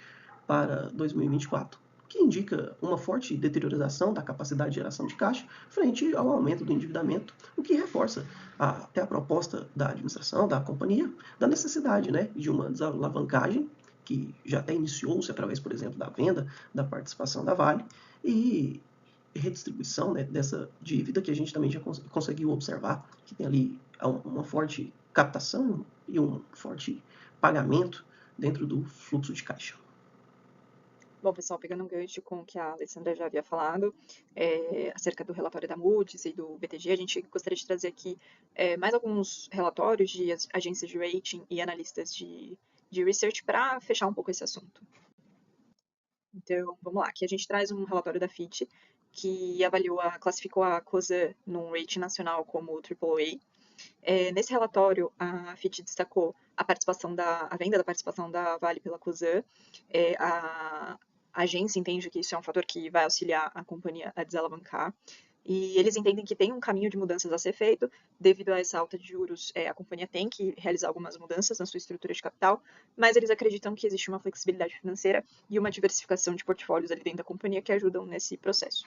para 2024, que indica uma forte deteriorização da capacidade de geração de caixa frente ao aumento do endividamento, o que reforça até a proposta da administração, da companhia, da necessidade, né, de uma desalavancagem, que já até iniciou-se através, por exemplo, da venda da participação da Vale, e redistribuição, né, dessa dívida que a gente também já conseguiu observar, que tem ali uma forte captação e um forte pagamento dentro do fluxo de caixa. Bom, pessoal, pegando um gancho com o que a Alessandra já havia falado, acerca do relatório da Moody's e do BTG, a gente gostaria de trazer aqui mais alguns relatórios de agências de rating e analistas de research para fechar um pouco esse assunto. Então, vamos lá. Aqui a gente traz um relatório da Fitch, que classificou a Cosan num rating nacional como AAA. Nesse relatório, a Fitch destacou a venda da participação da Vale pela Cosan. A agência entende que isso é um fator que vai auxiliar a companhia a desalavancar. E eles entendem que tem um caminho de mudanças a ser feito. Devido a essa alta de juros, a companhia tem que realizar algumas mudanças na sua estrutura de capital, mas eles acreditam que existe uma flexibilidade financeira e uma diversificação de portfólios ali dentro da companhia que ajudam nesse processo.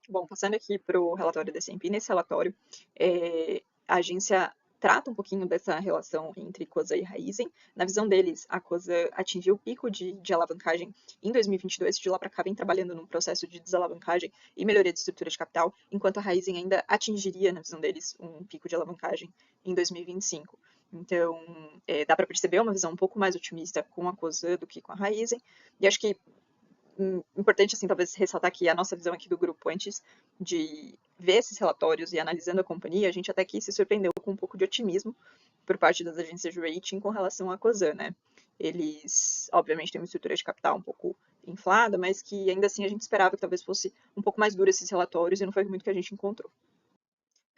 Bom, passando aqui para o relatório da S&P, nesse relatório, a agência trata um pouquinho dessa relação entre Cosan e Raizen. Na visão deles, a Cosan atingiu o pico de alavancagem em 2022, de lá para cá vem trabalhando num processo de desalavancagem e melhoria de estrutura de capital, enquanto a Raizen ainda atingiria, na visão deles, um pico de alavancagem em 2025. Então, dá para perceber uma visão um pouco mais otimista com a Cosan do que com a Raizen, e acho que importante, assim, talvez ressaltar que a nossa visão aqui do grupo, antes de ver esses relatórios e analisando a companhia, a gente até aqui se surpreendeu com um pouco de otimismo por parte das agências de rating com relação à Cosan, né? Eles, obviamente, têm uma estrutura de capital um pouco inflada, mas que ainda assim a gente esperava que talvez fosse um pouco mais duro esses relatórios e não foi muito que a gente encontrou.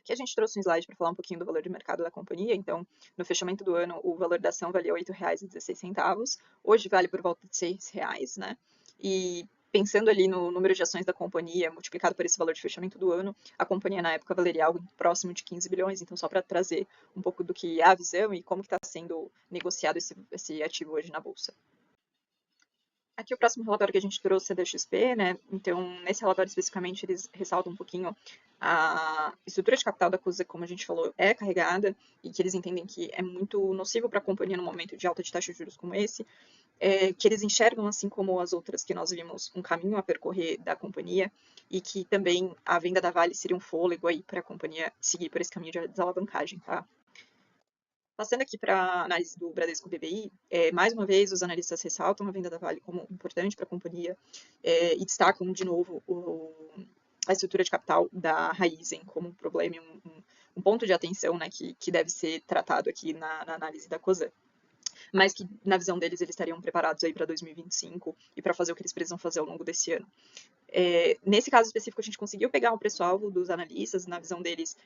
Aqui a gente trouxe um slide para falar um pouquinho do valor de mercado da companhia. Então, no fechamento do ano, o valor da ação valia R$ 8,16. Hoje vale por volta de R$ 6, né? E pensando ali no número de ações da companhia, multiplicado por esse valor de fechamento do ano, a companhia na época valeria algo próximo de 15 bilhões. Então, só para trazer um pouco do que é a visão e como está sendo negociado esse ativo hoje na Bolsa. Aqui o próximo relatório que a gente trouxe é da XP, né? Então, nesse relatório especificamente, eles ressaltam um pouquinho a estrutura de capital da Cosan, como a gente falou, é carregada e que eles entendem que é muito nocivo para a companhia no momento de alta de taxa de juros como esse, que eles enxergam, assim como as outras que nós vimos, um caminho a percorrer da companhia e que também a venda da Vale seria um fôlego aí para a companhia seguir por esse caminho de desalavancagem, tá? Passando aqui para a análise do Bradesco BBI, mais uma vez os analistas ressaltam a venda da Vale como importante para a companhia e destacam de novo a estrutura de capital da Raizen como um problema, um ponto de atenção, né, que deve ser tratado aqui na análise da Cosan, mas que na visão deles eles estariam preparados aí para 2025 e para fazer o que eles precisam fazer ao longo desse ano. Nesse caso específico, a gente conseguiu pegar o preço-alvo dos analistas. Na visão deles,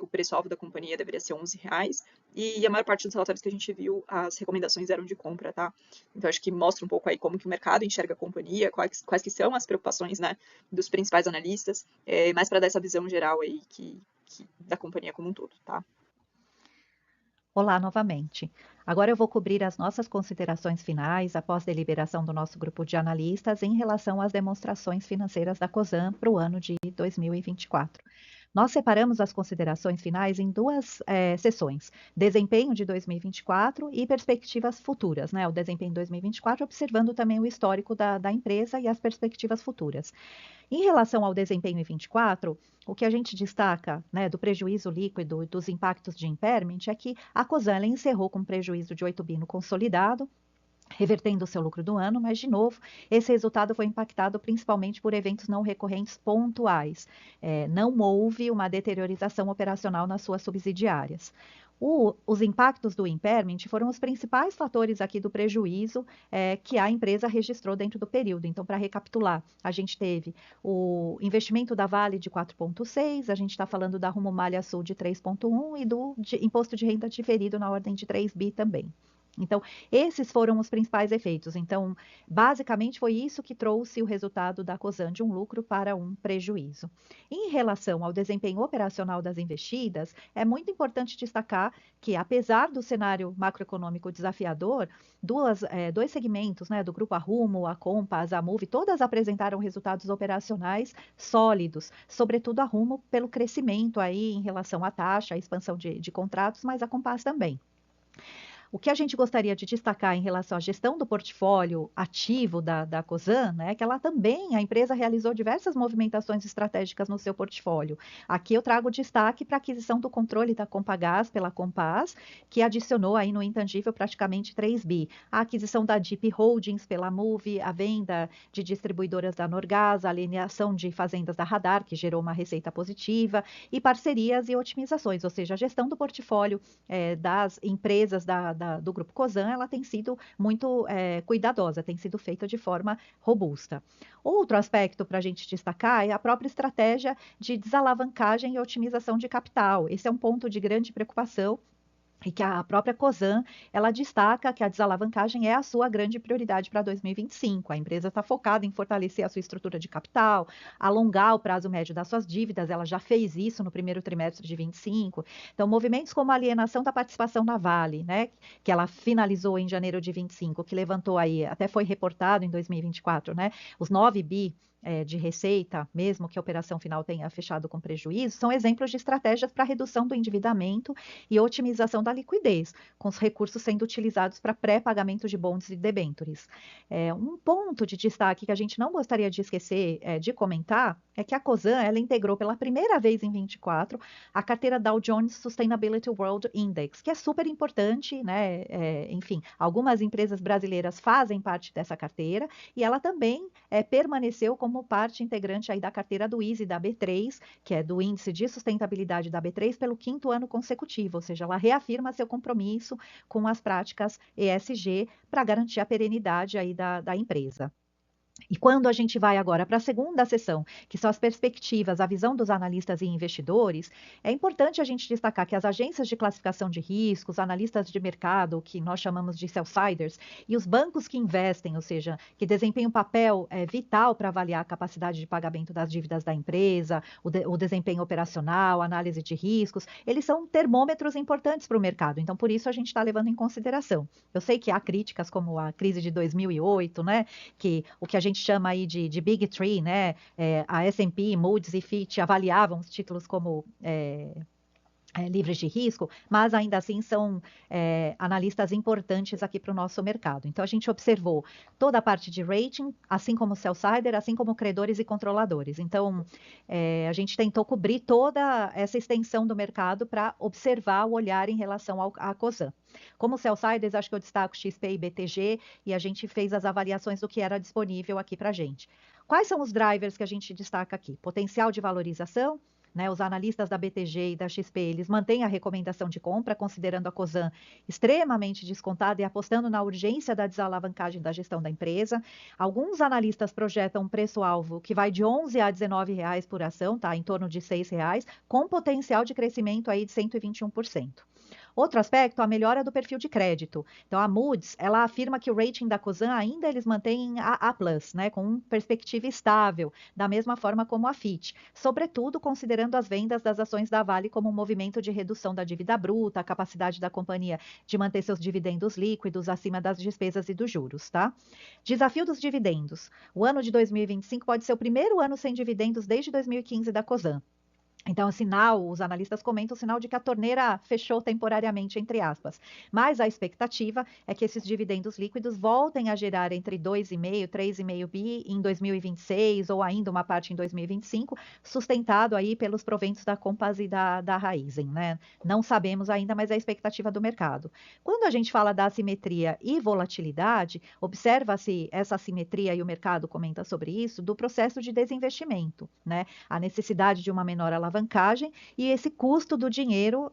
o preço-alvo da companhia deveria ser R$11, e a maior parte dos relatórios que a gente viu, as recomendações eram de compra, tá? Então, acho que mostra um pouco aí como que o mercado enxerga a companhia, quais que são as preocupações, né, dos principais analistas, mais para dar essa visão geral aí da companhia como um todo, tá? Olá novamente. Agora eu vou cobrir as nossas considerações finais após deliberação do nosso grupo de analistas em relação às demonstrações financeiras da Cosan para o ano de 2024. Nós separamos as considerações finais em duas sessões: desempenho de 2024 e perspectivas futuras, né? O desempenho de 2024, observando também o histórico da empresa e as perspectivas futuras. Em relação ao desempenho em 24, o que a gente destaca, né, do prejuízo líquido e dos impactos de impairment é que a Cosan encerrou com um prejuízo de 8 bi no consolidado, revertendo o seu lucro do ano, mas, de novo, esse resultado foi impactado principalmente por eventos não recorrentes pontuais. Não houve uma deteriorização operacional nas suas subsidiárias. Os impactos do impairment foram os principais fatores aqui do prejuízo que a empresa registrou dentro do período. Então, para recapitular, a gente teve o investimento da Vale de 4,6, a gente está falando da Rumo Malha Sul de 3,1 e do imposto de renda diferido na ordem de 3 bi também. Então, esses foram os principais efeitos. Então, basicamente foi isso que trouxe o resultado da Cosan de um lucro para um prejuízo. Em relação ao desempenho operacional das investidas, é muito importante destacar que, apesar do cenário macroeconômico desafiador, dois segmentos, né, do grupo Arrumo, a Compass, a Move, todas apresentaram resultados operacionais sólidos, sobretudo a Arrumo pelo crescimento aí em relação à taxa, a expansão de contratos, mas a Compass também. O que a gente gostaria de destacar em relação à gestão do portfólio ativo da Cosan, né, é que ela também, a empresa realizou diversas movimentações estratégicas no seu portfólio. Aqui eu trago destaque para a aquisição do controle da Compagás pela Compass, que adicionou aí no intangível praticamente 3 bi. A aquisição da Deep Holdings pela Move, a venda de distribuidoras da Norgás, a alienação de fazendas da Radar, que gerou uma receita positiva, e parcerias e otimizações, ou seja, a gestão do portfólio das empresas do Grupo Cosan, ela tem sido muito cuidadosa, tem sido feita de forma robusta. Outro aspecto para a gente destacar é a própria estratégia de desalavancagem e otimização de capital. Esse é um ponto de grande preocupação e que a própria Cosan, ela destaca que a desalavancagem é a sua grande prioridade para 2025. A empresa está focada em fortalecer a sua estrutura de capital, alongar o prazo médio das suas dívidas, ela já fez isso no primeiro trimestre de 25. Então, movimentos como a alienação da participação na Vale, né, que ela finalizou em janeiro de 25, que levantou aí, até foi reportado em 2024, né, os 9 bi de receita, mesmo que a operação final tenha fechado com prejuízo, são exemplos de estratégias para redução do endividamento e otimização da liquidez, com os recursos sendo utilizados para pré-pagamento de bonds e debêntures. Um ponto de destaque que a gente não gostaria de esquecer de comentar é que a Cosan, ela integrou pela primeira vez em 24 a carteira Dow Jones Sustainability World Index, que é super importante, né? Enfim, algumas empresas brasileiras fazem parte dessa carteira e ela também permaneceu como parte integrante aí da carteira do ISE da B3, que é do Índice de Sustentabilidade da B3, pelo 5º ano consecutivo, ou seja, ela reafirma seu compromisso com as práticas ESG para garantir a perenidade aí da empresa. E quando a gente vai agora para a segunda sessão, que são as perspectivas, a visão dos analistas e investidores, é importante a gente destacar que as agências de classificação de riscos, analistas de mercado, que nós chamamos de sell-siders, e os bancos que investem, ou seja, que desempenham um papel vital para avaliar a capacidade de pagamento das dívidas da empresa, o desempenho operacional, análise de riscos, eles são termômetros importantes para o mercado. Então, por isso a gente está levando em consideração. Eu sei que há críticas como a crise de 2008, né? Que o que a gente chama aí de Big Three, né? A S&P, Moody's e Fitch avaliavam os títulos como livres de risco, mas ainda assim são analistas importantes aqui para o nosso mercado. Então, a gente observou toda a parte de rating, assim como sell-sider, assim como credores e controladores. Então, a gente tentou cobrir toda essa extensão do mercado para observar o olhar em relação à COSAN. Como sell-siders, acho que eu destaco XP e BTG, e a gente fez as avaliações do que era disponível aqui para a gente. Quais são os drivers que a gente destaca aqui? Potencial de valorização, né, os analistas da BTG e da XP, eles mantêm a recomendação de compra, considerando a COSAN extremamente descontada e apostando na urgência da desalavancagem da gestão da empresa. Alguns analistas projetam um preço-alvo que vai de 11 a 19 reais por ação, tá, em torno de 6 reais, com potencial de crescimento aí de 121%. Outro aspecto, a melhora do perfil de crédito. Então, a Moody's, ela afirma que o rating da COSAN ainda eles mantêm A+, né, com perspectiva estável, da mesma forma como a Fitch, sobretudo considerando as vendas das ações da Vale como um movimento de redução da dívida bruta, a capacidade da companhia de manter seus dividendos líquidos acima das despesas e dos juros, tá? Desafio dos dividendos. O ano de 2025 pode ser o primeiro ano sem dividendos desde 2015 da COSAN. Então, os analistas comentam o sinal de que a torneira fechou temporariamente, entre aspas. Mas a expectativa é que esses dividendos líquidos voltem a gerar entre 2,5 e 3,5 bi em 2026 ou ainda uma parte em 2025, sustentado aí pelos proventos da Compass e da Raizen, né? Não sabemos ainda, mas é a expectativa do mercado. Quando a gente fala da assimetria e volatilidade, observa-se essa assimetria, e o mercado comenta sobre isso, do processo de desinvestimento, né? A necessidade de uma menor alavancagem e esse custo do dinheiro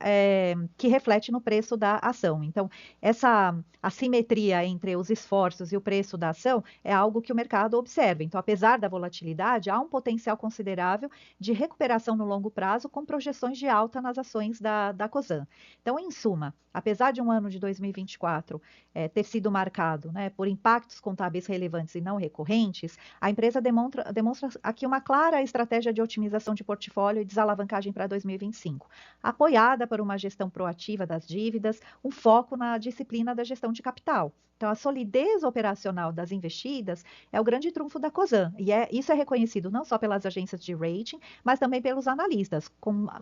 que reflete no preço da ação. Então, essa assimetria entre os esforços e o preço da ação é algo que o mercado observa. Então, apesar da volatilidade, há um potencial considerável de recuperação no longo prazo com projeções de alta nas ações da COSAN. Então, em suma, apesar de um ano de 2024 ter sido marcado, né, por impactos contábeis relevantes e não recorrentes, a empresa demonstra aqui uma clara estratégia de otimização de portfólio e desalavancagem para 2025, apoiada por uma gestão proativa das dívidas, um foco na disciplina da gestão de capital. Então, a solidez operacional das investidas é o grande trunfo da COSAN, e isso é reconhecido não só pelas agências de rating, mas também pelos analistas,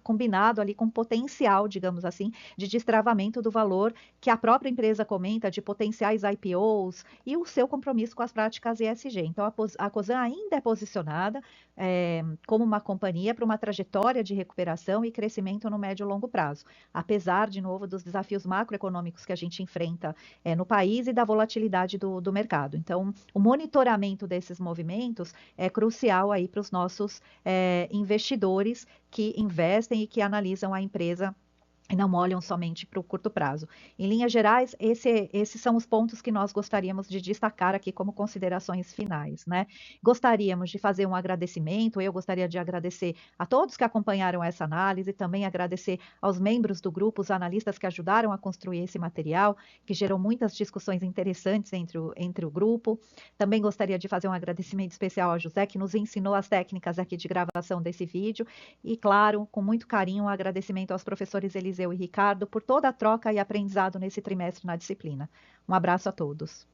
combinado ali com potencial, digamos assim, de destravamento do valor que a própria empresa comenta de potenciais IPOs e o seu compromisso com as práticas ESG. Então, a COSAN ainda é posicionada como uma companhia para uma trajetória de recuperação e crescimento no médio e longo prazo, apesar, de novo, dos desafios macroeconômicos que a gente enfrenta no país e da volatilidade do mercado. Então, o monitoramento desses movimentos é crucial aí para os nossos investidores que investem e que analisam a empresa e não olham somente para o curto prazo. Em linhas gerais, esses são os pontos que nós gostaríamos de destacar aqui como considerações finais, né? Gostaríamos de fazer um agradecimento, eu gostaria de agradecer a todos que acompanharam essa análise, também agradecer aos membros do grupo, os analistas que ajudaram a construir esse material, que gerou muitas discussões interessantes entre o grupo. Também gostaria de fazer um agradecimento especial ao José, que nos ensinou as técnicas aqui de gravação desse vídeo, e, claro, com muito carinho, um agradecimento aos professores Eliseu e Ricardo por toda a troca e aprendizado nesse trimestre na disciplina. Um abraço a todos.